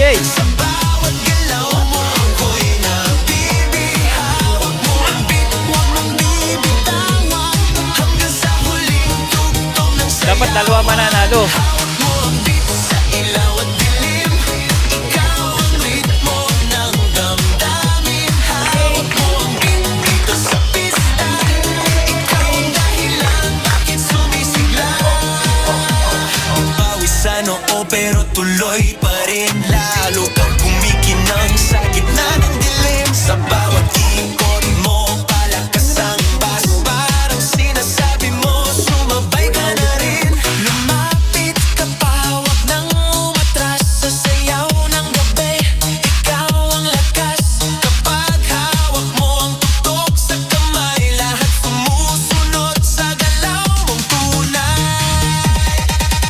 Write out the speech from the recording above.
DJ. Sa bawat galaw mo ako'y nabibihawa mo ang beat, huwag mong bibitawan hanggang sa huling tugtog ng sayaw. Dapat dalawa mananalo. Hawak mo ang beat sa ilaw at dilim. Ikaw ang ritmo ng damdamin. Hawak mo ang beat dito sa pista. Ikaw ang dahilan bakit sumisigla. Pawis sa noo pero tuloy pa rin. Lalo kang kumikinang sa gitna ng dilim. Sa bawat ikot